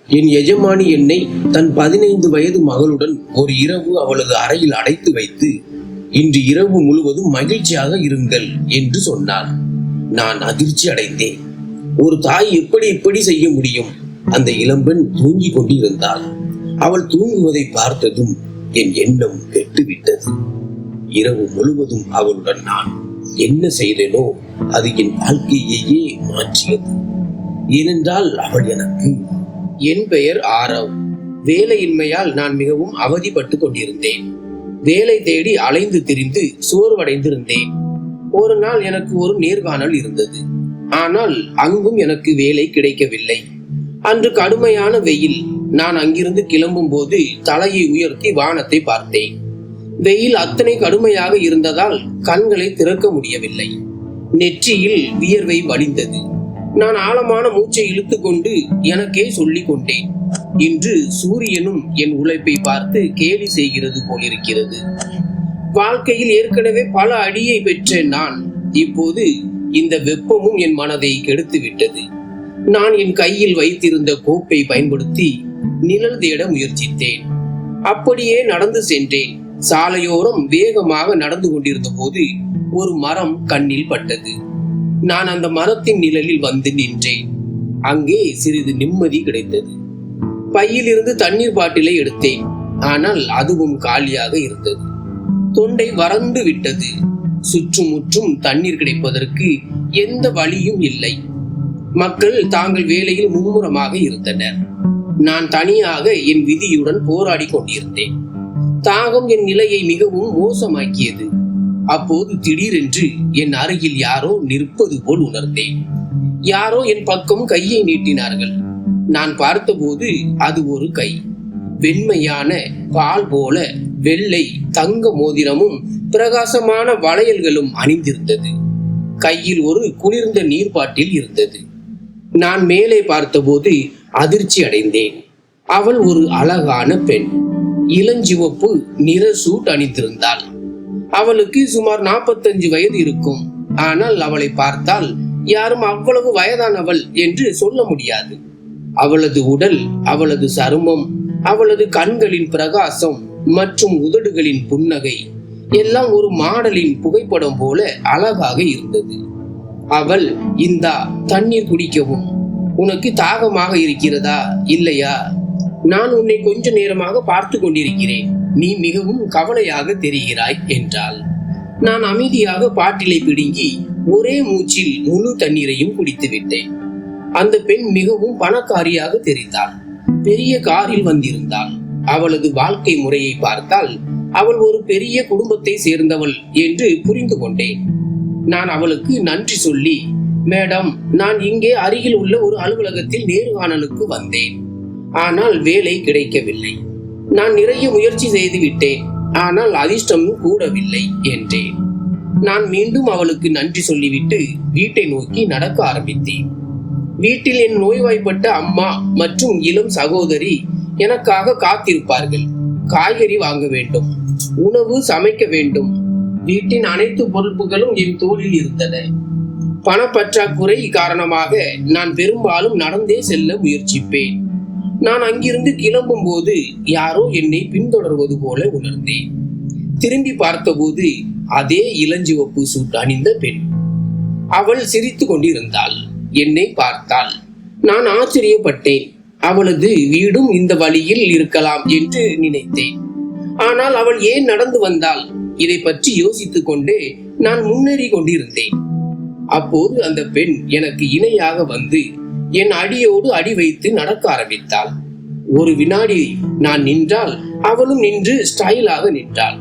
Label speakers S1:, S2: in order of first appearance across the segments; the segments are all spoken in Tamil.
S1: என் எஜமானி என்னை தன் 15 வயது மகளுடன் ஒரு இரவு அவளது அறையில் அடைத்து வைத்து, இன்று இரவு முழுவதும் மகிழ்ச்சியாக இருங்கள் என்று சொன்னாள். நான் அதிர்ச்சி அடைந்தேன். ஒரு தாய் இப்படி செய்ய முடியும்? அந்த இளம்பெண் தூங்கிக் கொண்டிருந்தாள். அவள் தூங்குவதை பார்த்ததும் என் எண்ணம் கெட்டுவிட்டது. இரவு முழுவதும் அவளுடன் நான் என்ன செய்தேனோ அது என் வாழ்க்கையையே மாற்றியது. ஏனென்றால் அவள் எனக்கு... என் பெயர் ஆரவ். வேலையின்மையால் நான் மிகவும் அவதிப்பட்டு கொண்டிருந்தேன். வேலை தேடி அலைந்து திரிந்து சோர்வடைந்திருந்தேன். ஒரு நாள் எனக்கு ஒரு நேர்காணல் இருந்தது. ஆனால் அங்கும் எனக்கு வேலை கிடைக்கவில்லை. அன்று கடுமையான வெயில். நான் அங்கிருந்து கிளம்பும் போது தலையை உயர்த்தி வானத்தை பார்த்தேன். வெயில் அத்தனை கடுமையாக இருந்ததால் கண்களை திறக்க முடியவில்லை. நெற்றியில் வியர்வை வழிந்தது. நான் ஆழமான மூச்சை இழுத்து கொண்டு எனக்கே சொல்லிக் கொண்டேன், இன்று சூரியனும் என் உழைப்பை பார்த்து கேலி செய்கிறது போலிருக்கிறது. வாழ்க்கையில் ஏற்கனவே பல அடியை பெற்ற நான் இப்போது இந்த வெப்பமும் என் மனதை கெடுத்து விட்டது. நான் என் கையில் வைத்திருந்த கோப்பை பயன்படுத்தி நிழல் தேட முயற்சித்தேன். அப்படியே நடந்து சென்றேன். சாலையோரம் வேகமாக நடந்து கொண்டிருந்த போது ஒரு மரம் கண்ணில் பட்டது. நான் அந்த மரத்தின் நிழலில் வந்து நின்றேன். அங்கே சிறிது நிம்மதி கிடைத்தது. பையில் இருந்து தண்ணீர் பாட்டிலை எடுத்தேன். ஆனால் அதுவும் காலியாக இருந்தது. தொண்டை வறண்டு விட்டது. சுற்றுமுற்றும் தண்ணீர் கிடைப்பதற்கு எந்த வழியும் இல்லை. மக்கள் தாங்கள் வேலையில் மும்முரமாக இருந்தனர். நான் தனியாக என் விதியுடன் போராடி கொண்டிருந்தேன். தாகம் என் நிலையை மிகவும் மோசமாக்கியது. அப்போது திடீரென்று என் அருகில் யாரோ நிற்பது போல் உணர்ந்தேன். யாரோ என் பக்கம் கையை நீட்டினார்கள். நான் பார்த்தபோது அது ஒரு கை. வெண்மையான பால் போல வெள்ளை தங்க மோதிரமும் பிரகாசமான வளையல்களும் அணிந்திருந்தது. கையில் ஒரு குளிர்ந்த நீர்பாட்டில் இருந்தது. நான் மேலே பார்த்தபோது அதிர்ச்சி அடைந்தேன். அவள் ஒரு அழகான பெண். இளஞ்சிவப்பு நிற சூட் அணிந்திருந்தாள். அவளுக்கு சுமார் 45 வயது இருக்கும். ஆனால் அவளை பார்த்தால் யாரும் அவ்வளவு வயதானவள் என்று சொல்ல முடியாது. அவளது உடல், அவளது சருமம், அவளது கண்களின் பிரகாசம் மற்றும் உதடுகளின் புன்னகை எல்லாம் ஒரு மாடலின் புகைப்படம் போல அழகாக இருந்தது. அவள், இந்தா தண்ணீர் குடிக்கவும். உனக்கு தாகமாக இருக்கிறதா இல்லையா? நான் உன்னை கொஞ்ச நேரமாக பார்த்து கொண்டிருக்கிறேன். நீ மிகவும் கவலையாக தெரிகிறாய் என்றாள். நான் அமைதியாக பாட்டிலை பிடுங்கி ஒரே மூச்சில் முழு தண்ணீரையும் குடித்து விட்டேன். அந்த பெண் மிகவும் பணக்காரியாக தெரிந்தாள். பெரிய காரில் வந்திருந்தாள். அவளது வாழ்க்கை முறையை பார்த்தால் அவள் ஒரு பெரிய குடும்பத்தை சேர்ந்தவள் என்று புரிந்து கொண்டேன். நான் அவளுக்கு நன்றி சொல்லி, மேடம், நான் இங்கே அருகில் உள்ள ஒரு அலுவலகத்தில் நேர்காணலுக்கு வந்தேன். ஆனால் வேலை கிடைக்கவில்லை. நான் நிறைய முயற்சி செய்து விட்டேன். ஆனால் அதிர்ஷ்டம் கூடவில்லை என்றேன். நான் மீண்டும் அவளுக்கு நன்றி சொல்லிவிட்டு வீட்டை நோக்கி நடக்க ஆரம்பித்தேன். வீட்டில் என் நோய்வாய்ப்பட்ட அம்மா மற்றும் இளம் சகோதரி எனக்காக காத்திருப்பார்கள். காய்கறி வாங்க வேண்டும், உணவு சமைக்க வேண்டும். வீட்டின் அனைத்து பொறுப்புகளும் என் தோளில் இருந்தன. பணப்பற்றாக்குறை காரணமாக நான் பெரும்பாலும் நடந்தே செல்ல முயற்சிப்பேன். நான் அங்கிருந்து கிளம்பும் போது யாரோ என்னை பின்தொடர்வது போல உணர்ந்தேன். திரும்பி பார்த்தபோது அதே இளஞ்சிவப்பு சூட் அணிந்த பெண். அவள் சிரித்து கொண்டிருந்தாள். என்னை பார்த்தாள். நான் ஆச்சரியப்பட்டேன். அவளது வீடும் இந்த வழியில் இருக்கலாம் என்று நினைத்தேன். ஆனால் அவள் ஏன் நடந்து வந்தாள்? இதை பற்றி யோசித்துக் கொண்டே நான் முன்னேறி கொண்டிருந்தேன். அப்போது அந்த பெண் எனக்கு இணையாக வந்து என் அடியோடு அடி வைத்து நடக்க ஆரம்பித்தாள். ஒரு வினாடி நான் நின்றால் அவளும் நின்று ஸ்டைலாக நின்றாள்.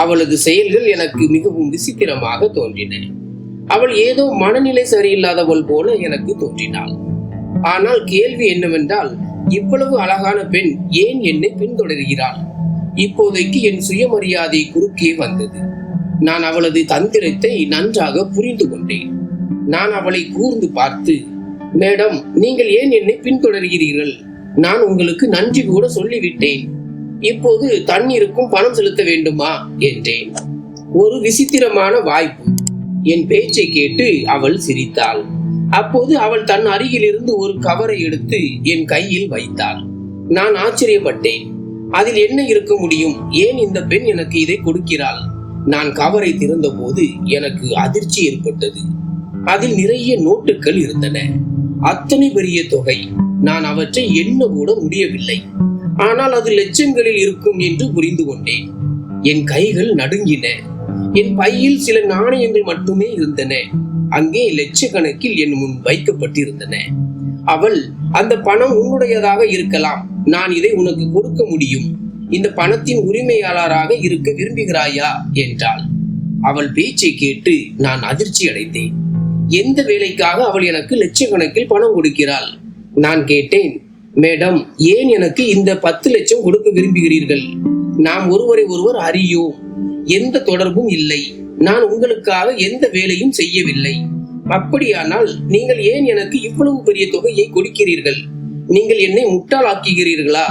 S1: அவளது செயல்கள் எனக்கு மிகவும் விசித்திரமாக தோன்றின. அவள் ஏதோ மனநிலை சரியில்லாதவள் போல எனக்கு தோன்றினாள். ஆனால் கேள்வி என்னவென்றால், இவ்வளவு அழகான பெண் ஏன் என்னை பின்தொடர்கிறாள்? இப்போதைக்கு என் சுயமரியாதை குறுக்கே வந்தது. நான் அவளது தந்திரத்தை நன்றாக புரிந்து கொண்டேன். நான் அவளை கூர்ந்து பார்த்து, மேடம், நீங்கள் ஏன் என்னை பின்தொடர்கிறீர்கள்? நான் உங்களுக்கு நன்றி கூட சொல்லிவிட்டேன். இப்போது தண்ணீருக்கும் பணம் செலுத்த வேண்டுமா என்றேன். ஒரு விசித்திரமான வாய்ப்பு. என் பேச்சை கேட்டு அவள் சிரித்தாள். அப்போது அவள் தன் அருகில் இருந்து ஒரு கவரை எடுத்து என் கையில் வைத்தாள். நான் ஆச்சரியப்பட்டேன். அதில் என்ன இருக்க முடியும்? ஏன் இந்த பெண் எனக்கு இதை கொடுக்கிறாள்? நான் கவரை திறந்த போது எனக்கு அதிர்ச்சி ஏற்பட்டது. அதில் நிறைய நோட்டுகள் இருந்தன. அத்தனை பெரிய தொகை. நான் அவற்றை எண்ண கூட முடியவில்லை. ஆனால் அது லட்சங்களில் இருக்கும் என்று புரிந்து கொண்டேன். என் கைகள் நடுங்கின. என் பையில் சில நாணயங்கள் மட்டுமே இருந்தன. அங்கே லட்சக்கணக்கில் என் முன் வைக்கப்பட்டிருந்தன. அவள், அந்த பணம் உன்னுடையதாக இருக்கலாம், நான் இதை உனக்கு கொடுக்க முடியும், இந்த பணத்தின் உரிமையாளராக இருக்க விரும்புகிறாயா என்றாள். அவள் பேச்சை கேட்டு நான் அதிர்ச்சி அடைந்தேன். எந்த வேலைக்காக அவள் எனக்கு லட்சக்கணக்கில் பணம் கொடுக்கிறாள்? நான் கேட்டேன், மேடம், ஏன் எனக்கு இந்த 10 லட்சம் கொடுக்க விரும்புகிறீர்கள்? நாம் ஒருவரை ஒருவர் அறியோம், எந்த தொடர்பும் இல்லை, நான் உங்களுக்காக எந்த வேலையும் செய்யவில்லை. அப்படியானால் நீங்கள் ஏன் எனக்கு இவ்வளவு பெரிய தொகையை கொடுக்கிறீர்கள்? நீங்கள் என்னை முட்டாளாக்குகிறீர்களா?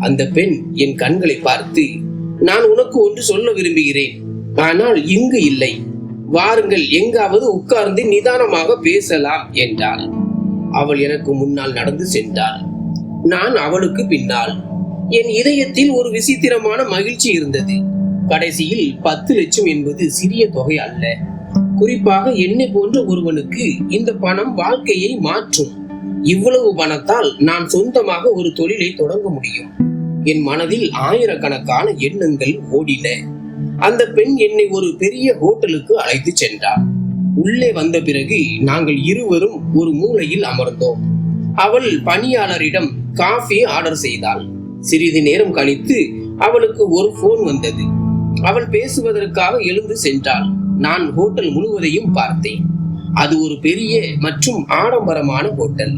S1: அந்த பெண் என் கண்களை பார்த்து, நான் உனக்கு ஒன்று சொல்ல விரும்புகிறேன், ஆனால் இங்கு இல்லை, வாருங்கள், எங்காவது உட்கார்ந்து நிதானமாக பேசலாம் என்றாள். அவள் எனக்கு முன்னால் நடந்து சென்றாள். நான் அவளுக்கு பின்னால். என் இதயத்தில் ஒரு விசித்திரமான மகிழ்ச்சி இருந்தது. கடைசியில் 10 லட்சம் என்பது சிறிய தொகை அல்ல. குறிப்பாக என்னை போன்ற ஒருவனுக்கு இந்த பணம் வாழ்க்கையை மாற்றும். இவ்வளவு பணத்தால் நான் சொந்தமாக ஒரு தொழிலை தொடங்க முடியும். என் மனதில் ஆயிரக்கணக்கான எண்ணங்கள் ஓடின. அந்த பெண் என்னை ஒரு பெரிய ஹோட்டலுக்கு அழைத்து சென்றாள். உள்ளே வந்த பிறகு நாங்கள் இருவரும் ஒரு மூலையில் அமர்ந்தோம். அவள் பணியாளரிடம் காஃபி ஆர்டர் செய்தாள். சிறிது நேரம் கழித்து அவளுக்கு ஒரு போன் வந்தது. அவள் பேசுவதற்காக எழுந்து சென்றாள். நான் ஹோட்டல் முழுவதையும் பார்த்தேன். அது ஒரு பெரிய மற்றும் ஆடம்பரமான ஹோட்டல்.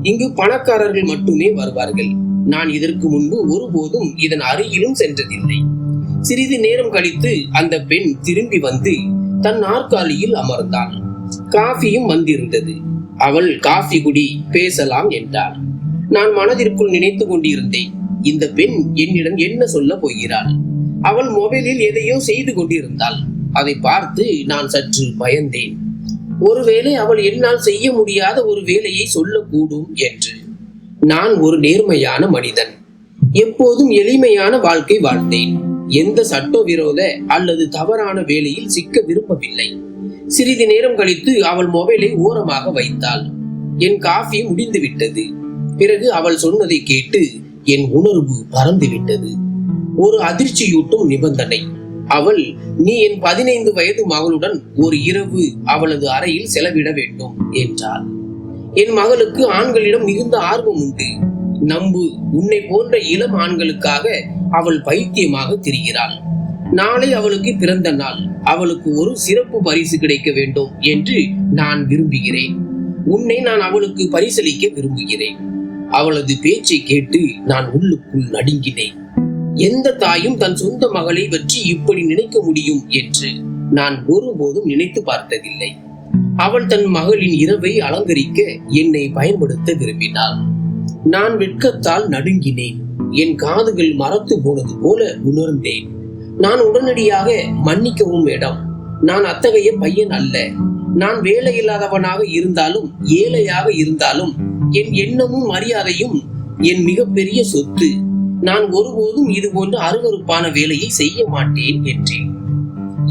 S1: இங்கு பணக்காரர்கள் மட்டுமே வருவார்கள். நான் இதற்கு முன்பு ஒருபோதும் இதன் அருகிலும் சென்றதில்லை. சிறிது நேரம் கழித்து அந்த பெண் திரும்பி வந்து தன் நாற்காலியில் அமர்ந்தாள். காஃபியும் வந்திருந்தது. அவள், காஃபி குடி, பேசலாம் என்றாள். நான் மனதிற்குள் நினைத்து கொண்டிருந்தேன், இந்த பெண் என்னிடம் என்ன சொல்ல போகிறாள்? அவள் மொபைலில் எதையோ செய்து கொண்டிருந்தாள். அதை பார்த்து நான் சற்று பயந்தேன். ஒருவேளை அவள் என்னால் செய்ய முடியாத ஒரு வேலையை சொல்லக்கூடும் என்று. நான் ஒரு நேர்மையான மனிதன். எப்போதும் எளிமையான வாழ்க்கை வாழ்ந்தேன். எந்த சட்டவிரோத அல்லது தவறான வேலையில் சிக்க விரும்பவில்லை. சிறிது நேரம் கழித்து அவள் மொபைலை ஓரமாக வைத்தாள். என் காஃபி முடிந்து விட்டது. பிறகு அவள் சொன்னதை கேட்டு என் உணர்வு பறந்து விட்டது. ஒரு அதிர்ச்சியூட்டும் நிபந்தனை. அவள், நீ என் 15 வயது மகளுடன் ஒரு இரவு அவளது அறையில் செலவிட வேண்டும் என்றாள். என் மகளுக்கு ஆண்களிடம் மிகுந்த ஆர்வம் உண்டு. நம்பு, உன்னை போன்ற இளம் ஆண்களுக்காக அவள் பைத்தியமாக திரிகிறாள். நாளை அவளுக்கு பிறந்த நாள். அவளுக்கு ஒரு சிறப்பு பரிசு கிடைக்க வேண்டும் என்று நான் விரும்புகிறேன். உன்னை நான் அவளுக்கு பரிசளிக்க விரும்புகிறேன். அவளது பேச்சை கேட்டு நான் உள்ளுக்குள் நடுங்கினேன். எந்த தாயும் தன் சொந்த மகளை பற்றி இப்படி நினைக்க முடியும் என்று நான் ஒருபோதும் நினைத்து பார்த்ததில்லை. அவள் தன் மகளின் இரவை அலங்கரிக்க என்னை பயன்படுத்த விரும்பினாள். நான் வெட்கத்தால் நடுங்கினேன். என் காதுகள் மரத்து போனது போல உணர்ந்தேன். நான் உடனடியாக, மன்னிக்கவும் மேடம், நான் அத்தகைய பையன் அல்ல. நான் வேலையில்லாதவனாக இருந்தாலும் ஏழையாக இருந்தாலும் என் எண்ணமும் மரியாதையும் என் மிகப்பெரிய சொத்து. நான் ஒருபோதும் இது போன்ற அருவருப்பான வேலையை செய்ய மாட்டேன் என்றேன்.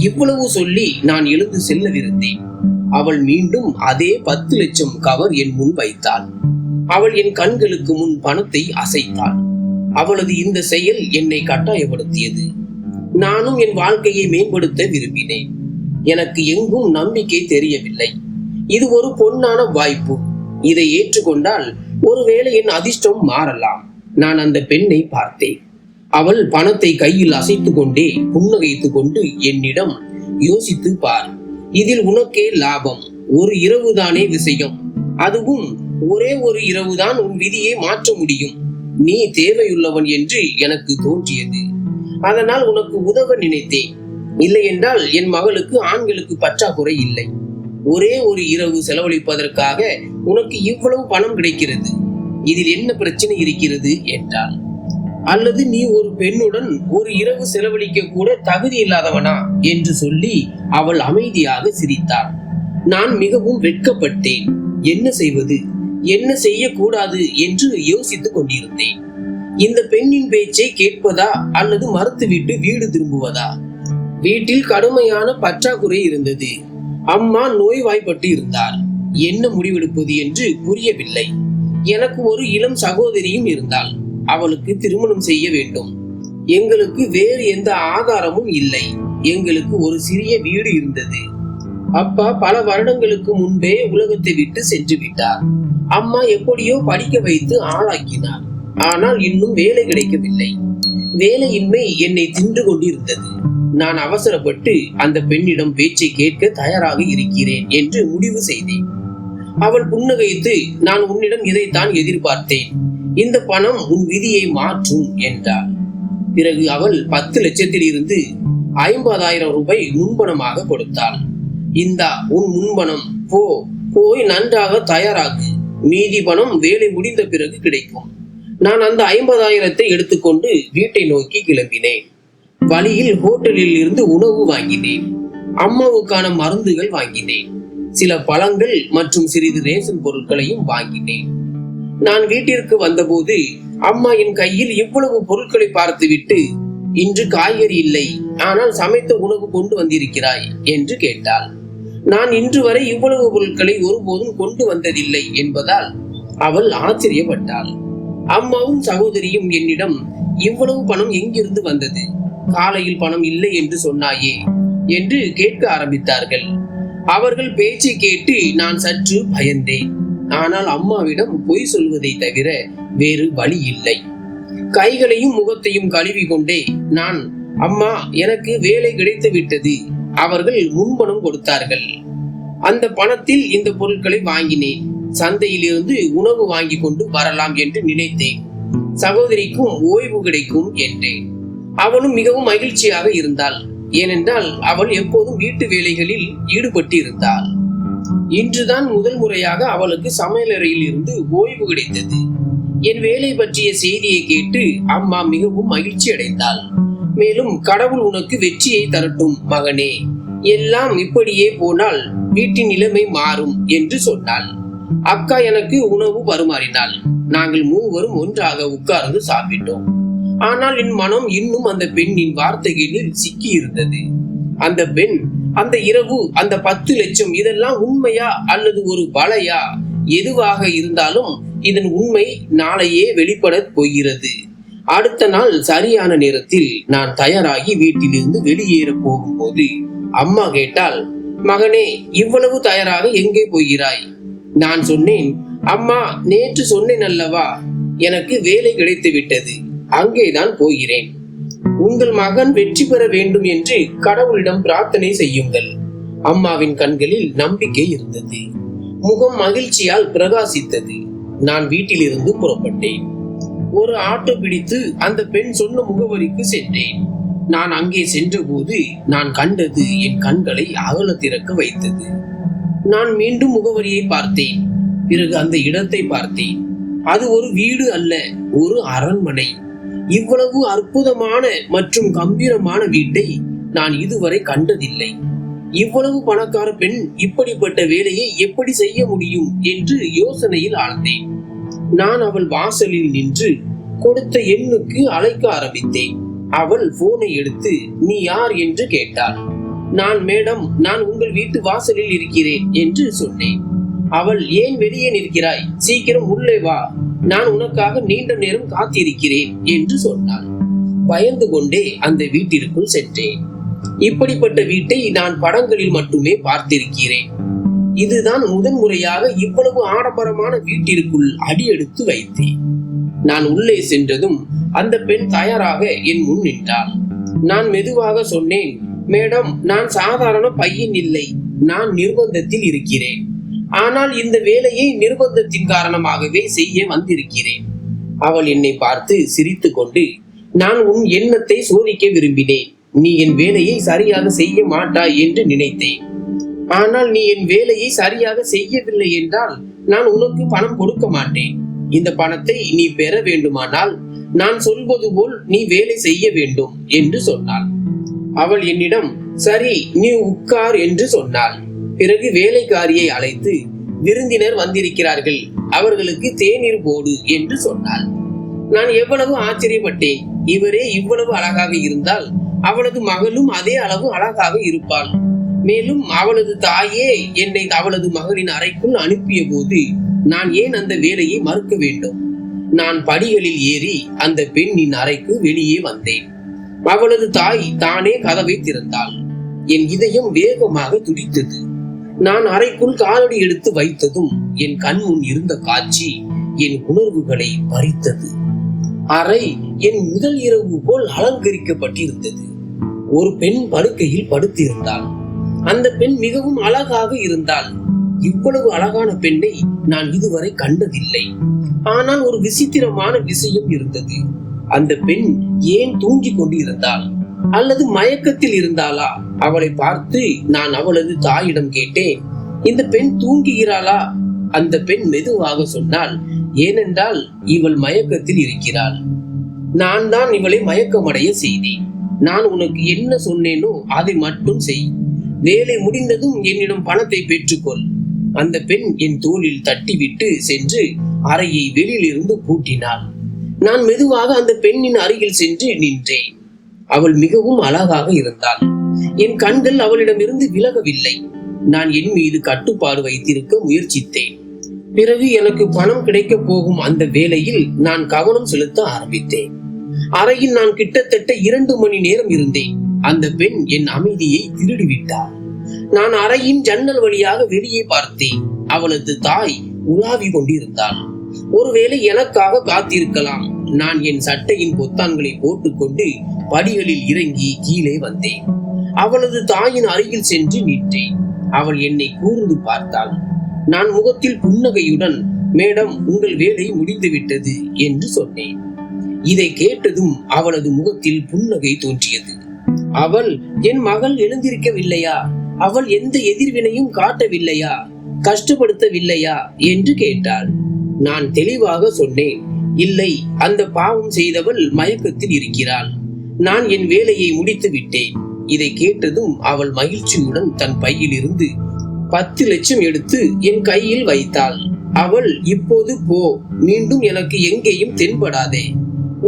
S1: இவ்வளவு சொல்லி நான் எழுந்து செல்லவிருந்தேன். அவள் மீண்டும் அதே 10 லட்சம் கவர் என் முன் வைத்தாள். அவள் என் கண்களுக்கு முன் பணத்தை அசைத்தாள். அவளது இந்த செயல் என்னை கட்டாயப்படுத்தியது. நானும் என் வாழ்க்கையை மேம்படுத்த விரும்பினேன். எனக்கு எங்கும் நம்பிக்கை தெரியவில்லை. இது ஒரு பொன்னான வாய்ப்பு. இதை ஏற்றுக்கொண்டால் ஒருவேளை என் அதிர்ஷ்டம் மாறலாம். நான் அந்த பெண்ணை பார்த்தேன். அவள் பணத்தை கையில் அசைத்துக் கொண்டே புன்னகைத்துக் கொண்டு என்னிடம், யோசித்து பார், இதில் உனக்கே லாபம். ஒரு இரவுதானே விஷயம். அதுவும் ஒரே ஒரு இரவுதான் உன் விதியை மாற்ற முடியும். நீ தேவையுள்ளவன் என்று எனக்கு தோன்றியது. அதனால் உனக்கு உதவ நினைத்தேன். இல்லை என்றால் என் மகளுக்கு ஆண்களுக்கு பற்றாக்குறை இல்லை. ஒரே ஒரு இரவு செலவழிப்பதற்காக உனக்கு இவ்வளவு பணம் கிடைக்கிறது. இதில் என்ன பிரச்சனை இருக்கிறது என்றாள். அல்லது நீ ஒரு பெண்ணுடன் ஒரு இரவு செலவழிக்க கூட தகுதி இல்லாதவனா என்று சொல்லி அவள் அமைதியாக சிரித்தாள். நான் மிகவும் வெட்கப்பட்டேன். என்ன செய்வது, என்ன செய்யக்கூடாது என்று யோசித்துக் கொண்டிருந்தேன். இந்த பெண்ணின் பேச்சை கேட்பதா அல்லது மறுத்துவிட்டு வீடு திரும்புவதா? வீட்டில் கடுமையான பற்றாக்குறை இருந்தது. அம்மா நோய்வாய்ப்பட்டு இருந்தார். என்ன முடிவெடுப்பது என்று புரியவில்லை. எனக்கு ஒரு இளம் சகோதரியும் இருந்தாள். அவளுக்கு திருமணம் செய்ய வேண்டும். எங்களுக்கு வேறு எந்த ஆதாரமும் இல்லை. எங்களுக்கு ஒரு சிறிய வீடு இருந்தது. அப்பா பல வருடங்களுக்கு முன்பே உலகத்தை விட்டு சென்று விட்டார். அம்மா எப்படியோ படிக்க வைத்து ஆளாக்கினார். ஆனால் இன்னும் வேலை கிடைக்கவில்லை. வேலையின்மை என்னை தின்று கொண்டிருந்தது. நான் அவசரப்பட்டு அந்த பெண்ணிடம் பேச்சை கேட்க தயாராக இருக்கிறேன் என்று முடிவு செய்தேன். அவள் புன்னகைத்து, நான் உன்னிடம் இதைத்தான் எதிர்பார்த்தேன். இந்த பணம் உன் விதியை மாற்றும் என்றாள். பிறகு அவள் 10 லட்சத்தில் இருந்து 50,000 ரூபாய் முன்பணமாக கொடுத்தாள். இந்தா உன் முன்பணம், போய் நன்றாக தயாராகு. மீதி பணம் வேலை முடிந்த பிறகு கிடைக்கும். நான் அந்த 50,000 எடுத்துக்கொண்டு வீட்டை நோக்கி கிளம்பினேன். வழியில் ஹோட்டலில் இருந்து உணவு வாங்கினேன். அம்மாவுக்கான மருந்துகள் வாங்கினேன். சில பழங்கள் மற்றும் சிறிது ரேஷன் பொருட்களையும் வாங்கினேன். நான் வீட்டிற்கு வந்தபோது அம்மா என் கையில் இவ்வளவு பொருட்களை பார்த்துவிட்டு, இன்று காய்கறி இல்லை, ஆனால் சமைத்த உணவு கொண்டு வந்திருக்கிறாய் என்று கேட்டாள். நான் இன்று வரை இவ்வளவு பொருட்களை ஒருபோதும் கொண்டு வந்ததில்லை என்பதால் அவள் ஆச்சரியப்பட்டாள். அம்மாவும் சகோதரியும் என்னிடம், இவ்வளவு பணம் எங்கிருந்து வந்தது? காலையில் பணம் இல்லை என்று சொன்னாயே என்று கேட்க ஆரம்பித்தார்கள். அவர்கள் பேச்சை கேட்டு நான் சற்று பயந்தேன். ஆனால் அம்மாவிடம் பொய் சொல்வதை தவிர வேறு வழி இல்லை. கைகளையும் முகத்தையும் கழுவி கொண்டே நான், அம்மா எனக்கு வேலை கிடைத்து விட்டது. அவர்கள் முன்பணம் கொடுத்தார்கள். அந்த பணத்தில் இந்த பொருட்களை வாங்கினேன். சந்தையில் இருந்து உணவு வாங்கி கொண்டு வரலாம் என்று நினைத்தேன். சகோதரிக்கும் ஓய்வு கிடைக்கும் என்றேன். அவளும் மிகவும் மகிழ்ச்சியாக இருந்தாள். ஏனென்றால் அவள் எப்போதும் வீட்டு வேலைகளில் ஈடுபட்டு இருந்தாள். இன்றுதான் முதல் முறையாக அவளுக்கு சமையலறையில் இருந்து ஓய்வு கிடைத்தது. என் வேலை பற்றிய செய்தியை கேட்டு அம்மா மிகவும் மகிழ்ச்சி அடைந்தாள். மேலும் கடவுள் உனக்கு வெற்றியை தரட்டும் மகனே, எல்லாம் இப்படியே போனால் வீட்டின் நிலைமை மாறும் என்று சொன்னாள். அக்கா எனக்கு உணவு பரிமாறினாள். நாங்கள் மூவரும் ஒன்றாக உட்கார்ந்து சாப்பிட்டோம். ஆனால் என் மனம் இன்னும் அந்த பெண்ணின் வார்த்தைகளில் சிக்கி இருந்தது. அந்த பெண் அந்த இரவு அந்த 10 லட்சம் இதெல்லாம் உண்மையா அல்லது ஒரு வலையா? எதுவாக இருந்தாலும் இதன் உண்மை நாளையே வெளிப்பட போகிறது. அடுத்த நாள் சரியான நேரத்தில் நான் தயாராகி வீட்டிலிருந்து வெளியேற போகும்போது அம்மா கேட்டாள், மகனே இவ்வளவு தயாராக எங்கே போகிறாய்? நான் சொன்னேன், அம்மா நேற்று சொன்னேன் அல்லவா, எனக்கு வேலை கிடைத்து விட்டது, அங்கேதான் போகிறேன். உங்கள் மகன் வெற்றி பெற வேண்டும் என்று கடவுளிடம் பிரார்த்தனை செய்யுங்கள். அம்மாவின் கண்களில் நம்பிக்கை இருந்தது. முகம் மகிழ்ச்சியால் பிரகாசித்தது. நான் வீட்டிலிருந்து புறப்பட்டேன். ஒரு ஆட்டோ பிடித்து அந்த பெண் சொன்ன முகவரிக்கு சென்றேன். நான் அங்கே சென்றபோது நான் கண்டது என் கண்களை அகல திறக்க வைத்தது. நான் மீண்டும் முகவரியை பார்த்தேன். பிறகு அந்த இடத்தை பார்த்தேன். அது ஒரு வீடு அல்ல, ஒரு அரண்மனை. இவ்வளவு அற்புதமான மற்றும் கம்பீரமான வீட்டை நான் இதுவரை கண்டதில்லை. இவ்வளவு பணக்கார பெண் இப்படிப்பட்ட வேலையை எப்படி செய்ய முடியும் என்று யோசனையில் ஆழ்ந்தேன். நான் அவள் வாசலில் நின்று கொடுத்த எண்ணுக்கு அழைக்க ஆரம்பித்தேன். அவள் போனை எடுத்து, நீ யார் என்று கேட்டாள். நான், மேடம், நான் உங்கள் வீட்டு வாசலில் இருக்கிறேன் என்று சொன்னேன். அவள், ஏன் வெளியே நிற்கிறாய்? சீக்கிரம் உள்ளே வா, நான் உனக்காக நீண்ட நேரம் காத்திருக்கிறேன் என்று சொன்னாள். பயந்து கொண்டே அந்த வீட்டிற்குள் சென்றேன். இப்படிப்பட்ட வீட்டை நான் படங்களில் மட்டுமே பார்த்திருக்கிறேன். இதுதான் முதன் முறையாக இவ்வளவு ஆடம்பரமான வீட்டிற்குள் அடியெடுத்து வைத்தேன். நான் உள்ளே சென்றதும் அந்த பெண் தயாராக என் முன் நின்றாள். நான் மெதுவாக சொன்னேன், மேடம், நான் சாதாரண பையன் இல்லை, நான் நிர்பந்தத்தில் இருக்கிறேன். ஆனால் இந்த வேலையை நிர்பந்தத்தின் காரணமாகவே செய்ய வந்திருக்கிறேன். அவள் என்னை பார்த்து சிரித்து கொண்டு, நான் உன் எண்ணத்தை சோதிக்க விரும்பினேன். நீ என் வேலையை சரியாக செய்ய மாட்டாய் என்று நினைத்தேன். ஆனால் நீ என் வேலையை சரியாக செய்யவில்லை என்றால் நான் உனக்கு பணம் கொடுக்க மாட்டேன். இந்த பணத்தை நீ பெற வேண்டுமானால் நான் சொல்வது போல் நீ வேலை செய்ய வேண்டும் என்று சொன்னாள். அவள் என்னிடம், சரி நீ உட்கார் என்று சொன்னாள். பிறகு வேலைக்காரியை அழைத்து, விருந்தினர் வந்திருக்கிறார்கள், அவர்களுக்கு தேநீர் போடு என்று சொன்னாள். நான் எவ்வளவு ஆச்சரியப்பட்டேன். இவரே இவ்வளவு அழகாக இருந்தால் அவளது மகளும் அதே அளவு அழகாக இருப்பாள். மேலும் அவளது தாயே என்னை அவளது மகளின் அறைக்குள் அனுப்பிய போது நான் ஏன் அந்த வேலையை மறுக்க வேண்டும்? நான் படிகளில் ஏறி அந்த பெண்ணின் அறைக்கு வெளியே வந்தேன். அவளது தாய் தானே கதவை திறந்தாள். என் இதயம் வேகமாக துடித்தது. நான் அறைக்குள் காலடி எடுத்து வைத்ததும் என் கண் முன் இருந்த காட்சி என் உணர்வுகளை பறித்தது. அறை என் முதல் இரவு போல் அலங்கரிக்கப்பட்டிருந்தது. ஒரு பெண் படுக்கையில் படுத்திருந்தாள். அந்த பெண் மிகவும் அழகாக இருந்தாள். இவ்வளவு அழகான பெண்ணை நான் இதுவரை கண்டதில்லை. ஆனால் ஒரு விசித்திரமான விஷயம் இருந்தது. அந்த பெண் ஏன் தூங்கிக் கொண்டு இருந்தாள் அல்லது மயக்கத்தில் இருந்தாளா? அவளை பார்த்து நான் அவளது தாயிடம் கேட்டேன், இந்த பெண் தூங்குகிறாளா? அந்த பெண் மெதுவாக சொன்னாள், ஏனென்றால் இவள் மயக்கத்தில் இருக்கிறாள். நான் தான் இவளை மயக்கமடைய செய்தேன். நான் உனக்கு என்ன சொன்னேனோ அதை மட்டும் செய். வேலை முடிந்ததும் என்னிடம் பணத்தை பெற்றுக்கொள். அந்த பெண் என் தோளில் தட்டிவிட்டு சென்று அறையை வெளியிலிருந்து பூட்டினாள். நான் மெதுவாக அந்த பெண்ணின் அருகில் சென்று நின்றேன். அவள் மிகவும் அழகாக இருந்தாள். என் கண்கள் அவளிடமிருந்து விலகவில்லை. நான் என் மீது கட்டுப்பாடு வைத்திருக்க முயற்சித்தேன். பிறகு எனக்கு பணம் கிடைக்க போகும் அந்த வேளையில் நான் கவனம் செலுத்த ஆரம்பித்தேன். அறையில் நான் கிட்டத்தட்ட 2 மணி நேரம் இருந்தேன். அந்த பெண் என் அமைதியை திருடிவிட்டாள். நான் அறையின் ஜன்னல் வழியாக வெளியே பார்த்தேன். அவளது தாய் உலாவி கொண்டிருந்தாள். ஒருவேளை எனக்காக காத்திருக்கலாம். நான் என் சட்டையின் பொத்தான்களை போட்டுக்கொண்டு படிகளில் இறங்கி கீழே வந்தேன். அவளது தாயின் அருகில் சென்று நின்றேன். அவள் என்னை கூர்ந்து பார்த்தாள். நான் முகத்தில் புன்னகையுடன், மேடம், உங்கள் வேலை முடிந்துவிட்டது என்று சொன்னேன். இதை கேட்டதும் அவளது முகத்தில் புன்னகை தோன்றியது. அவள், என் மகள் எழுந்திருக்கவில்லையா? அவள் எந்த எதிர்வினையும் காட்டவில்லையா? கஷ்டப்படுத்தவில்லையா என்று கேட்டாள். நான் தெளிவாக சொன்னேன், இல்லை, அந்த பாவம் செய்தவள் மயக்கத்தில் இருக்கிறாள். நான் என் வேலையை முடித்து விட்டேன். இதை கேட்டதும் அவள் மகிழ்ச்சியுடன் தன் பையில் இருந்து 10 லட்சம் எடுத்து என் கையில் வைத்தாள். அவள், இப்போது போ, மீண்டும் எனக்கு எங்கேயும் தென்படாதே.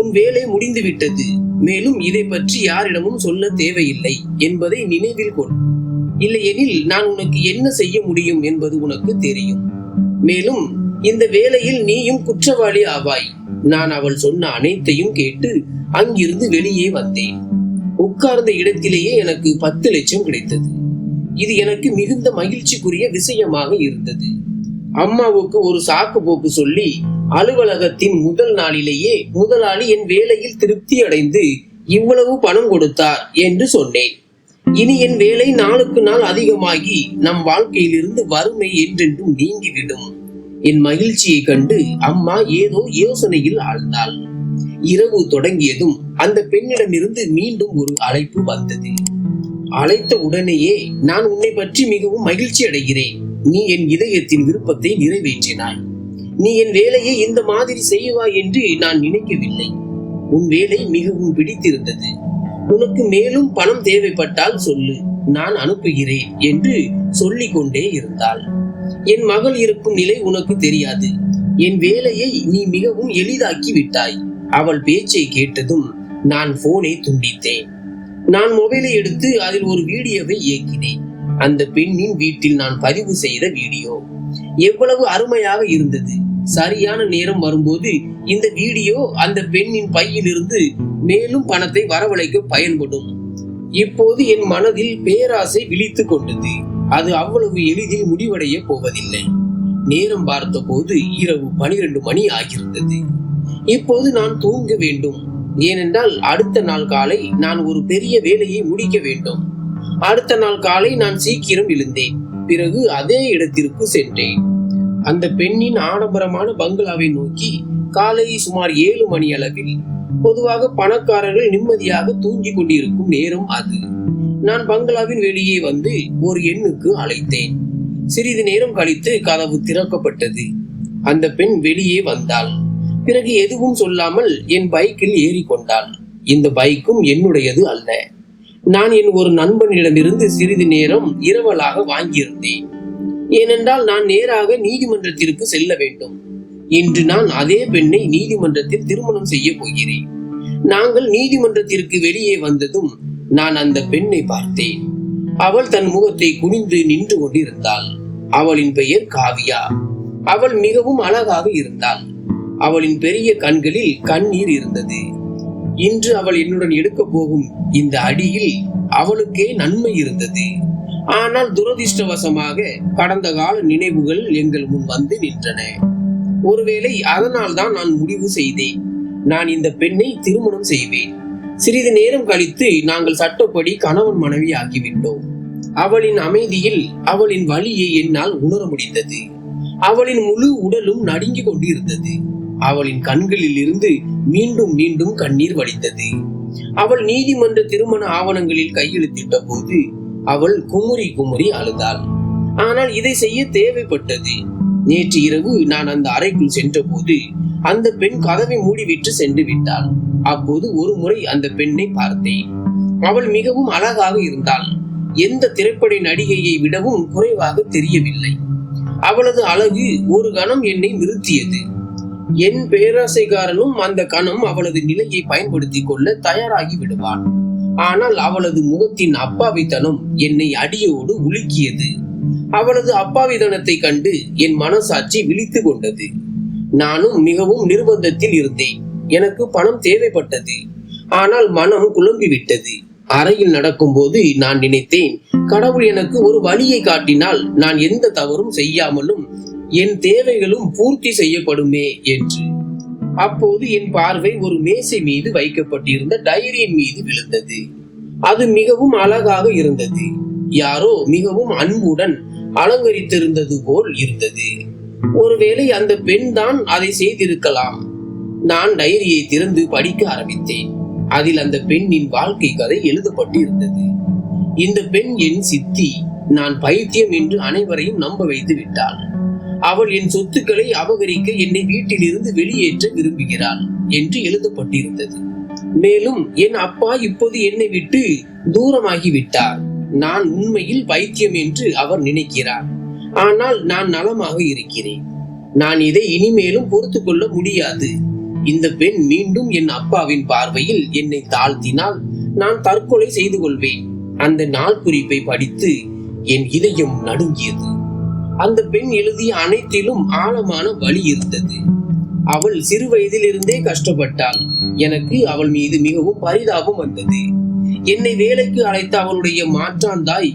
S1: உன் வேலை முடிந்து விட்டது. மேலும் இதை பற்றி யாரிடமும் சொல்ல தேவையில்லை என்பதை நினைவில் கொள். இல்லையெனில் நான் உனக்கு என்ன செய்ய முடியும் என்பது உனக்கு தெரியும். மேலும் இந்த வேலையில் நீயும் குற்றவாளி ஆவாய். நான் அவள் சொன்ன அனைத்தையும் கேட்டு அங்கிருந்து வெளியே வந்தேன். உட்கார்ந்த இடத்திலேயே எனக்கு 10 லட்சம் கிடைத்தது. இது எனக்கு மிகுந்த மகிழ்ச்சிக்குரிய விஷயமாக இருந்தது. அம்மாவுக்கு ஒரு சாக்கு போக்கு சொல்லி அலுவலகத்தின் முதல் நாளிலேயே முதலாளி என் வேலையில் திருப்தி அடைந்து இவ்வளவு பணம் கொடுத்தார் என்று சொன்னேன். இனி என் வேலை நாளுக்கு நாள் அதிகமாகி நம் வாழ்க்கையிலிருந்து வறுமை என்றென்றும் நீங்கிவிடும். என் மகிழ்ச்சியை கண்டு அம்மா ஏதோ யோசனையில் ஆழ்ந்தாள். இரவு தொடங்கியதும் அந்த பெண்ணிடமிருந்து மீண்டும் ஒரு அழைப்பு வந்தது. அழைத்த உடனேயே, நான் உன்னை பற்றி மிகவும் மகிழ்ச்சி அடைகிறேன். நீ என் இதயத்தின் விருப்பத்தை நிறைவேற்றினாய். நீ என் வேலையை இந்த மாதிரி செய்வாய் என்று நான் நினைக்கவில்லை. உன் வேலை மிகவும் பிடித்திருந்தது. உனக்கு மேலும் பணம் தேவைப்பட்டால் சொல்லு, நான் அனுப்புகிறேன் என்று சொல்லிக் கொண்டே இருந்தாள். என் மகள் இருக்கும் நிலை உனக்கு தெரியாது. என் வேலையை நீ மிகவும் எளிதாக்கி விட்டாய். அவள் பேச்சை கேட்டதும் நான் போனை துண்டித்தேன். நான் மொபைலை எடுத்து அதில் ஒரு வீடியோவை இயக்கினேன். அந்த பெண்ணின் வீட்டில் நான் பதிவு செய்த வீடியோ எவ்வளவு அருமையாக இருந்தது. சரியான நேரம் வரும்போது இந்த வீடியோ அந்த பெண்ணின் பையில் இருந்து மேலும் பணத்தை வரவழைக்க பயன்படும். இப்போது என் மனதில் பேராசை விழித்துக் கொண்டது. அது அவ்வளவு எளிதில் முடிவடைய போவதில்லை. நேரம் பார்த்த போது இரவு 12 மணி ஆகியிருந்தது. இப்போது நான் தூங்க வேண்டும். ஏனென்றால் அடுத்த நாள் காலை நான் ஒரு பெரிய வேலையை முடிக்க வேண்டும். அடுத்த நாள் காலை நான் சீக்கிரம் எழுந்தேன். பிறகு அதே இடத்திற்கு சென்றேன். அந்த பெண்ணின் ஆடம்பரமான பங்களாவை நோக்கி காலை சுமார் 7 மணி அளவில். பொதுவாக பணக்காரர்கள் நிம்மதியாக தூங்கிக் கொண்டிருக்கும் நேரம் அது. நான் பங்களாவின் வெளியே வந்து ஒரு எண்ணுக்கு அழைத்தேன். சிறிது நேரம் கழித்து கதவு திறக்கப்பட்டது. அந்த பெண் வெளியே வந்தாள். பிறகு எதுவும் சொல்லாமல் என் பைக்கில் ஏறி கொண்டாள். இந்த பைக்கும் என்னுடையது அல்ல. நான் என் ஒரு நண்பனிடமிருந்து சிறிது நேரம் இரவலாக வாங்கியிருந்தேன். ஏனென்றால் நான் நேராக நீதிமன்றத்திற்கு செல்ல வேண்டும். இன்று நான் அதே பெண்ணை நீதிமன்றத்தில் திருமணம் செய்ய போகிறேன். நாங்கள் நீதிமன்றத்திற்கு வெளியே வந்ததும் நான் அந்த பெண்ணை பார்த்தேன். அவள் தன் முகத்தை குனிந்து நின்று கொண்டிருந்தாள். அவளின் பெயர் காவியா. அவள் மிகவும் அழகாக இருந்தாள். அவளின் பெரிய கண்களில் கண்ணீர் இருந்தது. இன்று அவள் என்னுடன் எடுக்க போகும் இந்த அடியில் அவளுக்கே நன்மை இருந்தது. ஆனால் துரதிர்ஷ்டவசமாக கடந்த கால நினைவுகள் எங்கள் முன் வந்து நின்றன. ஒருவேளை அதனால் தான் நான் முடிவு செய்தேன், நான் இந்த பெண்ணை திருமணம் செய்வேன். சிறிது நேரம் கழித்து நாங்கள் சட்டப்படி கணவன் மனைவி ஆகிவிட்டோம். அவளின் அமைதியில் அவளின் வலியை என்னால் உணர முடிந்தது. அவளின் முழு உடலும் நடுங்கிக் கொண்டிருந்தது. அவளின் கண்களில் இருந்து மீண்டும் மீண்டும் கண்ணீர் வடித்தது. அவள் நீதிமன்ற திருமண ஆவணங்களில் கையெழுத்திட்ட போது அவள் குமுறி குமுறி அழுதாள். ஆனால் இதை செய்ய தேவைப்பட்டது. நேற்று இரவு நான் அந்த அறைக்குள் சென்ற போது அந்த பெண் கதவை மூடிவிட்டு சென்று விட்டாள். அப்போது ஒரு முறை அந்த பெண்ணை பார்த்தேன். அவள் மிகவும் அழகாக இருந்தாள். எந்த திரைப்பட நடிகையை விடவும் குறைவாக தெரியவில்லை. அவளது அழகு ஒரு கணம் என்னை நிறுத்தியது. என் பேராசைக்காரனும் அந்த கணம் அவளது நிலையை பயன்படுத்தி கொள்ள தயாராகி விடுவான். ஆனால் அவளது முகத்தின் அப்பாவித்தனம் என்னை அடியோடு உலுக்கியது. அவளது அப்பாவித்தனத்தை கண்டு என் மனசாட்சி விழித்து கொண்டது. நானும் மிகவும் நிர்பந்தத்தில் இருந்தேன். எனக்கு பணம் தேவைப்பட்டது. ஆனால் மனம் குழம்பிவிட்டது. அறையில் நடக்கும் போது நான் நினைத்தேன், கடவுள் எனக்கு ஒரு வழியை காட்டினால் நான் எந்த தவறும் செய்யாமலும் என் தேவைகளும் பூர்த்தி செய்யப்படுமே என்று. அப்போது என் பார்வை ஒரு மேசை மீது வைக்கப்பட்டிருந்த டைரியின் மீது விழுந்தது. அது மிகவும் அழகாக இருந்தது. யாரோ மிகவும் அன்புடன் அலங்கரித்திருந்தது போல் இருந்தது. ஒருவேளை அந்த பெண் தான் அதை செய்திருக்கலாம். நான் டைரியை திறந்து படிக்க ஆரம்பித்தேன். அதில் அந்த பெண்ணின் வாழ்க்கை கதை எழுதப்பட்டு இருந்தது. இந்த பெண் என் சித்தி. நான் பைத்தியம் என்று அனைவரையும் நம்ப வைத்து விட்டாள். அவள் என் சொத்துக்களை அபகரிக்க என்னை வீட்டிலிருந்து வெளியேற்ற விரும்புகிறாள் என்று எழுதப்பட்டிருந்தது. மேலும் என் அப்பா இப்போது என்னை விட்டு தூரமாகி விட்டார். நான் உண்மையில் பைத்தியம் என்று அவர் நினைக்கிறார். ஆனால் நான் நலமாக இருக்கிறேன். நான் இதை இனிமேலும் பொறுத்து கொள்ள முடியாது. இந்த பெண் மீண்டும் என் அப்பாவின் பார்வையில் என்னை தாழ்த்தினால் நான் தற்கொலை செய்து கொள்வேன். அந்த நாள் குறிப்பை படித்து என் இதயம் நடுங்கியது. அந்த பெண் எழுதிய அனைத்திலும் ஆழமான வலி இருந்தது. அவள் சிறு வயதிலிருந்தே கஷ்டப்பட்டாள். எனக்கு அவள் மீது மிகவும் பரிதாபம் வந்தது. என்னை வேலைக்கு அழைத்த அவளுடைய மாற்றாந்தாய்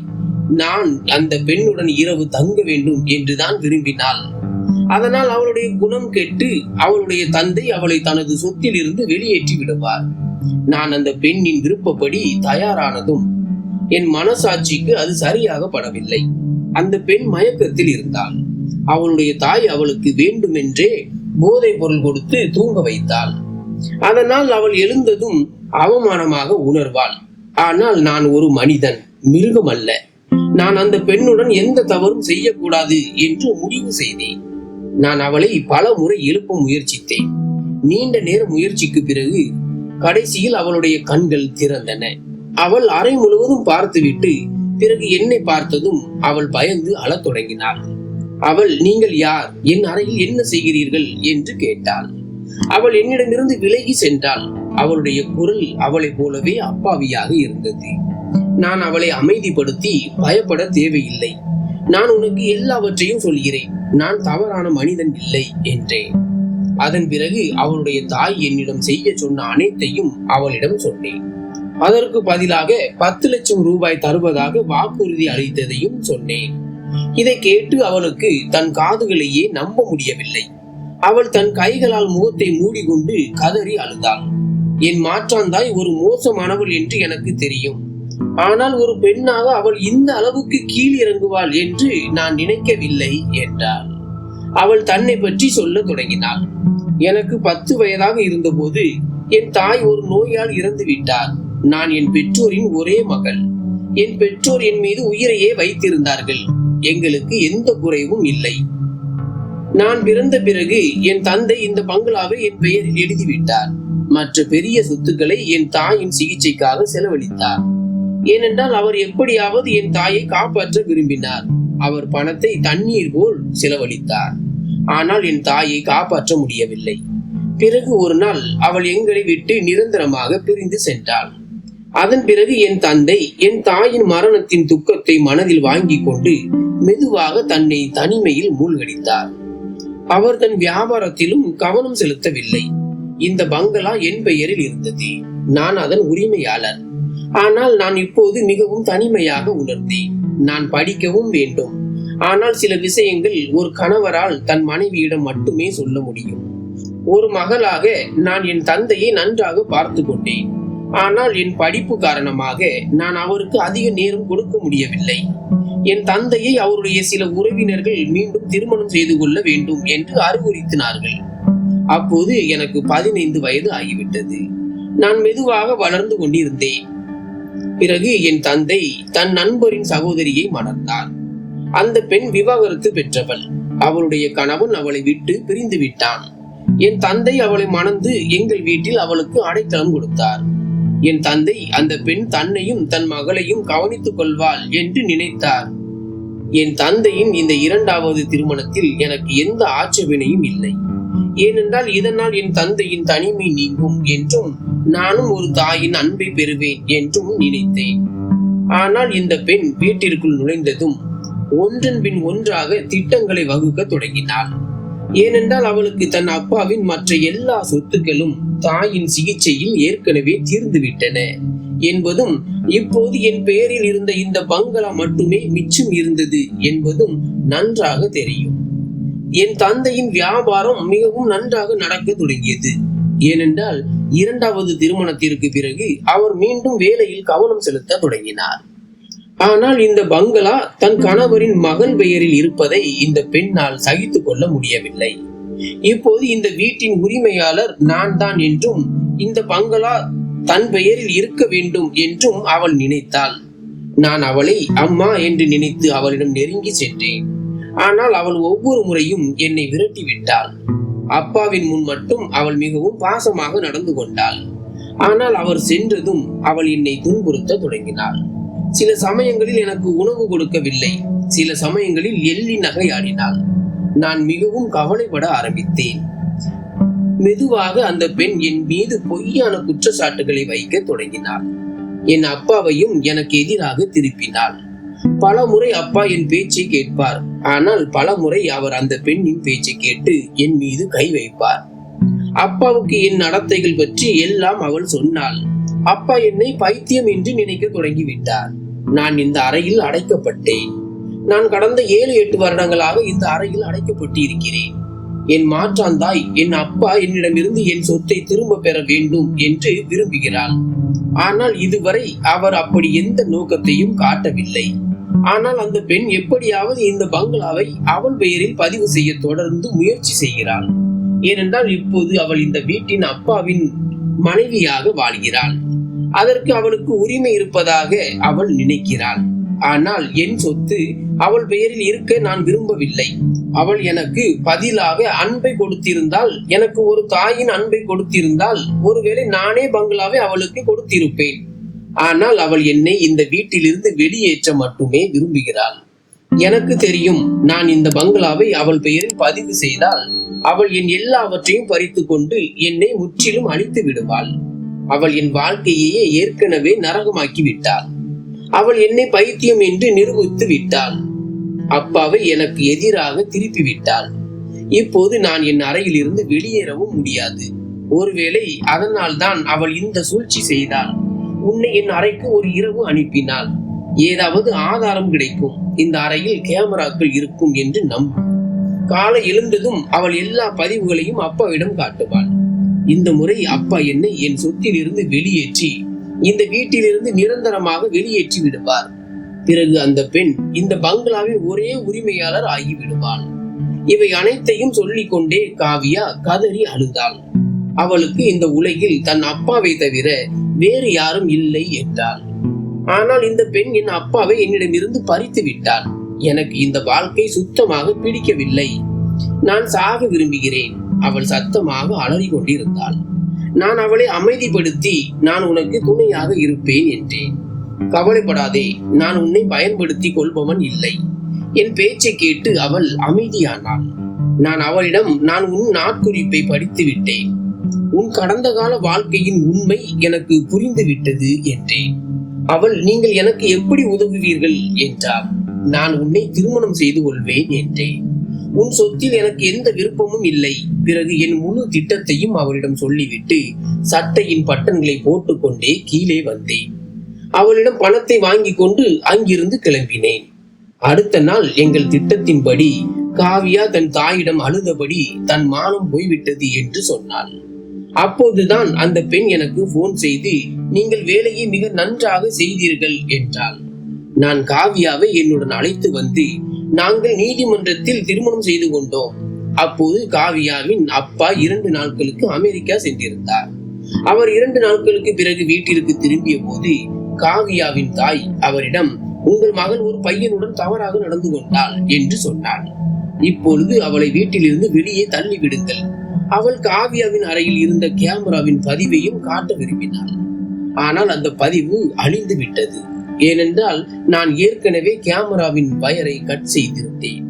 S1: நான் அந்த பெண்ணுடன் இரவு தங்க வேண்டும் என்றுதான் விரும்பினாள். அதனால் அவளுடைய குணம் கெட்டு அவளுடைய தந்தை அவளை தனது சொத்தில் இருந்து வெளியேற்றி விடுவார். நான் அந்த பெண்ணின் விருப்பப்படி தயாரானதும் என் மனசாட்சிக்கு அது சரியாக படவில்லை. அந்த பெண் மயக்கத்தில் இருந்தாள். அவளுடைய தாய் அவளுக்கு வேண்டுமென்றே போதை பொருள் கொடுத்து தூங்க வைத்தாள். அதனால் அவள் எழுந்ததும் அவமானமாக உணர்வாள். ஆனால் நான் ஒரு மனிதன், மிருகம் அல்ல. நான் அந்த பெண்ணுடன் எந்த தவறும் செய்யக்கூடாது என்று முடிவு செய்தேன். நான் அவளை பல முறை எழுப்ப முயற்சித்தேன். நீண்ட நேர முயற்சிக்கு பிறகு கடைசியில் அவளுடைய கண்கள் திறந்தன. அவள் அறை முழுவதும் பார்த்துவிட்டு பிறகு என்னை பார்த்ததும் அவள் பயந்து அழத் தொடங்கினாள். அவள், நீங்கள் யார்? என் அறையில் என்ன செய்கிறீர்கள் என்று கேட்டாள். அவள் என்னிடமிருந்து விலகி சென்றாள். அவளுடைய குரல் அவளை போலவே அப்பாவியாக இருந்தது. நான் அவளை அமைதிப்படுத்தி, பயப்பட தேவையில்லை, நான் உனக்கு எல்லாவற்றையும் சொல்கிறேன், நான் தவறான மனிதன் இல்லை என்றேன். அதன் பிறகு அவளுடைய தாய் என்னிடம் செய்ய சொன்ன அனைத்தையும் அவளிடம் சொன்னேன். அதற்கு பதிலாக 10 லட்சம் ரூபாய் தருவதாக வாக்குறுதி அளித்ததையும் சொன்னேன். இதை கேட்டு அவளுக்கு தன் காதுகளையே நம்ப முடியவில்லை. அவள் தன் கைகளால் முகத்தை மூடிக்கொண்டு கதறி அழுதாள். என் மாற்றாந்தாய் ஒரு மோசமானவள் என்று எனக்கு தெரியும். ஆனால் ஒரு பெண்ணாக அவள் இந்த அளவுக்கு கீழ் இறங்குவாள் என்று நான் நினைக்கவில்லை என்றாள். அவள் தன்னை பற்றி சொல்ல தொடங்கினாள். எனக்கு 10 வயதாக இருந்தபோது என் தாய் ஒரு நோயால் இறந்து விட்டார். நான் என் பெற்றோரின் ஒரே மகள். என் பெற்றோர் என் மீது உயிரையே வைத்திருந்தார்கள். எங்களுக்கு எந்த குறைவும் இல்லை. நான் பிறந்த பிறகு என் தந்தை இந்த பங்களாவை என் பெயரில் எழுதிவிட்டார். மற்ற பெரிய சொத்துக்களை என் தாயின் சிகிச்சைக்காக செலவழித்தார். ஏனென்றால் அவர் எப்படியாவது என் தாயை காப்பாற்ற விரும்பினார். அவர் பணத்தை தண்ணீர் போல் செலவழித்தார். ஆனால் என் தாயை காப்பாற்ற முடியவில்லை. பிறகு ஒரு நாள் அவள் எங்களை விட்டு நிரந்தரமாக பிரிந்து சென்றாள். அதன் பிறகு என் தந்தை என் தாயின் மரணத்தின் துக்கத்தை மனதில் வாங்கி கொண்டு மெதுவாக தன்னை தனிமையில் மூழ்கடித்தார். அவர் தன் வியாபாரத்திலும் கவனம் செலுத்தவில்லை. இந்த பங்களா என் பெயரில் இருந்தது. நான் அதன் உரிமையாளர். ஆனால் நான் இப்போது மிகவும் தனிமையாக உணர்ந்தேன். நான் படிக்கவும் வேண்டும். ஆனால் சில விஷயங்கள் ஒரு கணவரால் தன் மனைவியிடம் மட்டுமே சொல்ல முடியும். ஒரு மகளாக நான் என் தந்தையை நன்றாக பார்த்து கொண்டேன். ஆனால் என் படிப்பு காரணமாக நான் அவருக்கு அதிக நேரம் கொடுக்க முடியவில்லை. என் தந்தையை அவருடைய சில உறவினர்கள் மீண்டும் திருமணம் செய்து கொள்ள வேண்டும் என்று அறிவுறுத்தினார்கள். அப்போது எனக்கு 15 வயது ஆகிவிட்டது. நான் மெதுவாக வளர்ந்து கொண்டிருந்தேன். பிறகு என் தந்தை தன் நண்பரின் சகோதரியை மணந்தார். அந்த பெண் விவாகரத்து பெற்றவள். அவளுடைய கணவன் அவளை விட்டு பிரிந்து விட்டான். என் தந்தை அவளை மணந்து எங்கள் வீட்டில் அவளுக்கு அடைக்கலம் கொடுத்தார். என் தந்தை அந்த பெண் தன்னையும் தன் மகளையும் கவனித்துக் கொள்வாள் என்று நினைத்தார். என் தந்தையின் இந்த 2வது திருமணத்தில் எனக்கு எந்த ஆட்சேபனையும் இல்லை. ஏனென்றால் இதனால் என் தந்தையின் தனிமை நீங்கும் என்றும் நானும் ஒரு தாயின் அன்பை பெறுவேன் என்றும் நினைத்தேன். ஆனால் இந்த பெண் வீட்டிற்குள் நுழைந்ததும் ஒன்றன் பின் ஒன்றாக திட்டங்களை வகுக்க தொடங்கினாள். ஏனென்றால் அவளுக்கு தன் அப்பாவின் மற்ற எல்லா சொத்துக்களும் தாயின் சிகிச்சையில் ஏற்கனவே தீர்ந்துவிட்டன என்பதும், இப்போது என் பெயரில் இருந்த இந்த பங்களா மட்டுமே மிச்சம் இருந்தது என்பதும் நன்றாக தெரியும். என் தந்தையின் வியாபாரம் மிகவும் நன்றாக நடக்க தொடங்கியது. ஏனென்றால் 2வது திருமணத்திற்கு பிறகு அவர் மீண்டும் வேலையில் கவனம் செலுத்த தொடங்கினார். ஆனால் இந்த பங்களா தன் கணவரின் மகன் பெயரில் இருப்பதை இந்த பெண்ணால் சகித்துக் கொள்ள முடியவில்லை. இப்போது இந்த வீட்டின் உரிமையாளர் நான் தான் என்றும் இந்த பங்களா தன் பெயரில் இருக்க வேண்டும் என்றும் அவள் நினைத்தாள். நான் அவளை அம்மா என்று நினைத்து அவளிடம் நெருங்கி சென்றேன். ஆனால் அவள் ஒவ்வொரு முறையும் என்னை விரட்டி விட்டாள். அப்பாவின் முன் மட்டும் அவள் மிகவும் பாசமாக நடந்து கொண்டாள். ஆனால் அவர் சென்றதும் அவள் என்னை துன்புறுத்த தொடங்கினாள். சில சமயங்களில் எனக்கு உணவு கொடுக்கவில்லை. சில சமயங்களில் எள்ளி நகையாடினாள். நான் மிகவும் கவலைப்பட ஆரம்பித்தேன். மெதுவாக அந்த பெண் என் மீது பொய்யான குற்றச்சாட்டுகளை வைக்க தொடங்கினாள். என் அப்பாவையும் எனக்கு எதிராக திருப்பினாள். பல முறை அப்பா என் பேச்சை கேட்பார். ஆனால் பல முறை அவர் அந்த பெண்ணின் பேச்சை கேட்டு என் மீது கை வைப்பார். அப்பாவுக்கு என் நடத்தைகள் பற்றி எல்லாம் அவள் சொன்னாள். அப்பா என்னை பைத்தியம் என்று நினைக்க தொடங்கிவிட்டார். நான் இந்த அறையில் அடைக்கப்பட்டேன். நான் கடந்த 7-8 வருடங்களாக இந்த அறையில் அடைக்கப்பட்டு இருக்கிறேன். என் மாற்றாந்தாய் என் அப்பா என்னிடமிருந்து என் சொத்தை திரும்ப பெற வேண்டும் என்று விரும்புகிறாள். ஆனால் இதுவரை அவர் அப்படி எந்த நோக்கத்தையும் காட்டவில்லை. ஆனால் அந்த பெண் எப்படியாவது இந்த பங்களாவை அவள் பெயரில் பதிவு செய்ய தொடர்ந்து முயற்சி செய்கிறாள். ஏனென்றால் இப்போது அவள் இந்த வீட்டின் அப்பாவின் மனைவியாக வாழ்கிறாள். அதற்கு அவளுக்கு உரிமை இருப்பதாக அவள் நினைக்கிறாள். ஆனால் என் சொத்து அவள் பெயரில் இருக்க நான் விரும்பவில்லை. அவள் எனக்கு பதிலாக அன்பை கொடுத்திருந்தால், எனக்கு ஒரு தாயின் அன்பை கொடுத்திருந்தால், ஒருவேளை நானே பங்களாவை அவளுக்கு கொடுத்திருப்பேன். ஆனால் அவள் என்னை இந்த வீட்டிலிருந்து வெளியேற்ற மட்டுமே விரும்புகிறாள். எனக்கு தெரியும், நான் இந்த பங்களாவை அவள் பெயரில் பதிவு செய்தால் அவள் என் எல்லாவற்றையும் பறித்து கொண்டு என்னை முற்றிலும் அழித்து விடுவாள். அவள் என் வாழ்க்கையே ஏற்கனவே நரகமாக்கி விட்டாள். அவள் என்னை பைத்தியம் என்று நிரூபித்து விட்டாள். அப்பாவை எனக்கு எதிராக திருப்பி விட்டாள். இப்போது நான் என் அறையில் இருந்து வெளியேறவும் முடியாது. ஒருவேளை அதனால் தான் அவள் இந்த சூழ்ச்சி செய்தாள். உன்னை என் அறைக்கு ஒரு இரவு அனுப்பினாள். ஏதாவது ஆதாரம் கிடைக்கும், இந்த அறையில் கேமராக்கள் இருக்கும் என்று நம்பு. காலை எழுந்ததும் அவள் எல்லா பதிவுகளையும் அப்பாவிடம் காட்டுவாள். இந்த முறை அப்பா என்னை என் சொத்தில் இருந்து வெளியேற்றி இந்த வீட்டிலிருந்து நிரந்தரமாக வெளியேற்றி விடுவார். பிறகு அந்த பெண் இந்த பங்களாவின் ஒரே உரிமையாளர் ஆகிவிடுவாள். இவை அனைத்தையும் சொல்லிக் கொண்டே காவியா கதறி அழுதாள். அவளுக்கு இந்த உலகில் தன் அப்பாவை தவிர வேறு யாரும் இல்லை என்றாள். ஆனால் இந்த பெண் என் அப்பாவை என்னிடமிருந்து பறித்து விட்டாள். எனக்கு இந்த வாழ்க்கை சுத்தமாக பிடிக்கவில்லை. நான் சாக விரும்புகிறேன். அவள் சத்தமாக அலறி கொண்டிருந்தாள். நான் அவளை அமைதிப்படுத்தி, நான் உனக்கு துணையாக இருப்பேன் என்றேன். கவலைப்படாதே, நான் உன்னை பயன்படுத்தி கொள்பவன் இல்லை. என் பேச்சை கேட்டு அவள் அமைதியானாள். நான் அவளிடம், நான் உன் நாட்குறிப்பை படித்து விட்டேன், உன் கடந்த கால வாழ்க்கையின் உண்மை எனக்கு புரிந்து விட்டது என்றேன். அவள், நீங்கள் எனக்கு எப்படி உதவுவீர்கள் என்றாள். நான் உன்னை திருமணம் செய்து கொள்வேன் என்றேன். உன் சொத்தில் எனக்கு எந்த விருப்பமும் இல்லை. பிறகு என் முழு திட்டத்தையும் அவளிடம் சொல்லிவிட்டு சட்டையின் பட்டன்களை போட்டுக்கொண்டே கீழே வந்தேன். அவளிடம் பணத்தை வாங்கி கொண்டு அங்கிருந்து கிளம்பினேன். அடுத்த நாள் எங்கள் திட்டத்தின்படி காவியா தன் தாயிடம் அழுதபடி தன் மானம் போய்விட்டது என்று சொன்னாள். அப்போதுதான் அந்த பெண் எனக்கு போன் செய்து, நீங்கள் வேலையை மிக நன்றாக செய்தீர்கள் என்றாள். நான் காவியாவை என்னுடன் அழைத்து வந்து நாங்கள் நீதிமன்றத்தில் திருமணம் செய்து கொண்டோம். அப்போது காவியாவின் அப்பா 2 நாட்களுக்கு அமெரிக்கா சென்றிருந்தார். அவர் 2 நாட்களுக்கு பிறகு வீட்டிற்கு திரும்பிய போது காவியாவின் தாய் அவரிடம், உங்கள் மகள் ஒரு பையனுடன் தவறாக நடந்து கொண்டாள் என்று சொன்னாள். இப்பொழுது அவளை வீட்டிலிருந்து வெளியே தள்ளிவிடுங்கள். அவள் காவியாவின் அறையில் இருந்த கேமராவின் பதிவையும் காட்ட விரும்பினாள். ஆனால் அந்த பதிவு அழிந்து விட்டது. ஏனென்றால் நான் ஏற்கனவே கேமராவின் வயரை கட் செய்திருந்தேன்.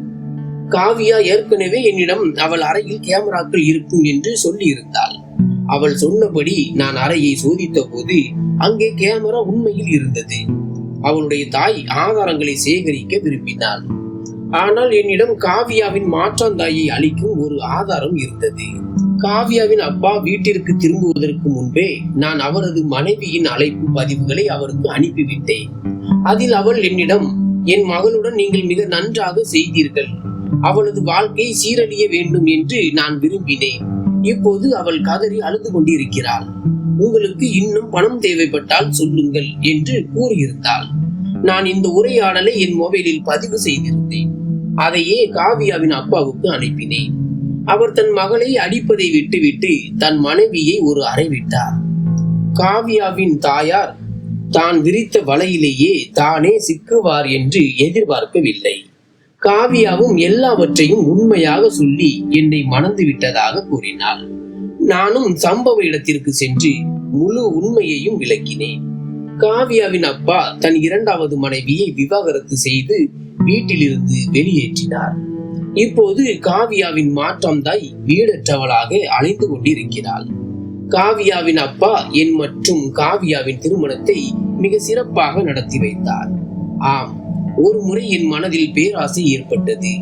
S1: காவியா ஏற்கனவே என்னிடம் அவள் அறையில் கேமராக்கள் இருக்கும் என்று சொல்லி இருந்தாள். அவள் சொன்னபடி நான் அறையை சோதித்த போது அங்கே கேமரா உண்மையில் இருந்தது. அவளுடைய தாய் ஆதாரங்களை சேகரிக்க விரும்பினாள். ஆனால் என்னிடம் காவியாவின் மாற்றாந்தாயை அளிக்கும் ஒரு ஆதாரம் இருந்தது. காவியாவின் அப்பா வீட்டிற்கு திரும்புவதற்கு முன்பே நான் அவரது மனைவியின் அழைப்பு பதிவுகளை அவருக்கு அனுப்பிவிட்டேன். அதில் அவள் என்னிடம், என் மகளுடன் நீங்கள் மிக நன்றாக செய்தீர்கள், அவளது வாழ்க்கை சீரழிய வேண்டும் என்று நான் விரும்பினேன். இப்போது அவள் கதறி அழுது கொண்டிருக்கிறாள். உங்களுக்கு இன்னும் பணம் தேவைப்பட்டால் சொல்லுங்கள் என்று கூறியிருந்தாள். நான் இந்த உரையாடலை என் மொபைலில் பதிவு செய்திருந்தேன். அதையே காவியாவின் அப்பாவுக்கு அனுப்பினேன். அவர் தன் மகளை அடிப்பதை விட்டுவிட்டு தன் மனைவியை ஒரு அறை விட்டார். காவியாவின் தாயார் தான் விரித்த வலையிலேயே தானே சிக்குவார் என்று எதிர்பார்க்கவில்லை. காவியாவும் எல்லாவற்றையும் உண்மையாக சொல்லி என்னை மணந்து விட்டதாக கூறினாள். நானும் சம்பவ இடத்திற்கு சென்று முழு உண்மையையும் விளக்கினேன். காவியாவின் அப்பா தன் 2வது மனைவியை விவாகரத்து செய்து வீட்டிலிருந்து வெளியேற்றினார். இப்போது காவியாவின் மாற்றாந்தாய் வீடற்றவளாக அலைந்து கொண்டிருக்கிறாள். காவியாவின் அப்பா என் மற்றும் காவியாவின் திருமணத்தை மிக சிறப்பாக நடத்தி வைத்தார். ஆம், ஒரு முறை என் மனதில் பேராசை ஏற்பட்டது.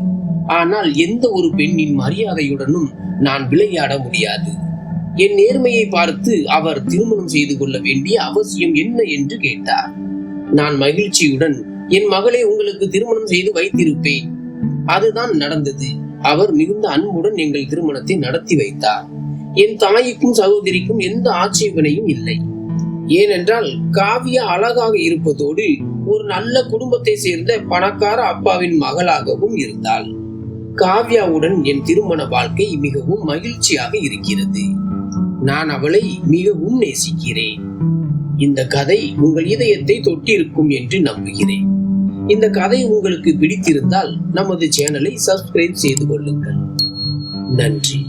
S1: ஆனால் எந்த ஒரு பெண்ணின் மரியாதையுடனும் நான் விளையாட முடியாது. என் நேர்மையை பார்த்து அவர் திருமணம் செய்து கொள்ள வேண்டிய அவசியம் என்ன என்று கேட்டார். நான் மகிழ்ச்சியுடன், என் மகளை உங்களுக்கு திருமணம் செய்து வைத்திருப்பேன். அதுதான் நடந்தது. அவர் மிகுந்த அன்புடன் எங்கள் திருமணத்தை நடத்தி வைத்தார். என் தாய்க்கும் சகோதரிக்கும் எந்த ஆட்சேபனையும் இல்லை. ஏனென்றால் காவியா அழகாக இருப்பதோடு ஒரு நல்ல குடும்பத்தை சேர்ந்த பணக்கார அப்பாவின் மகளாகவும் இருந்தாள். காவியாவுடன் என் திருமண வாழ்க்கை மிகவும் மகிழ்ச்சியாக இருக்கிறது. நான் அவளை மிகவும் நேசிக்கிறேன். இந்த கதை உங்கள் இதயத்தை தொட்டிருக்கும் என்று நம்புகிறேன். இந்த கதை உங்களுக்கு பிடித்திருந்தால் நமது சேனலை சப்ஸ்கிரைப் செய்து கொள்ளுங்கள். நன்றி.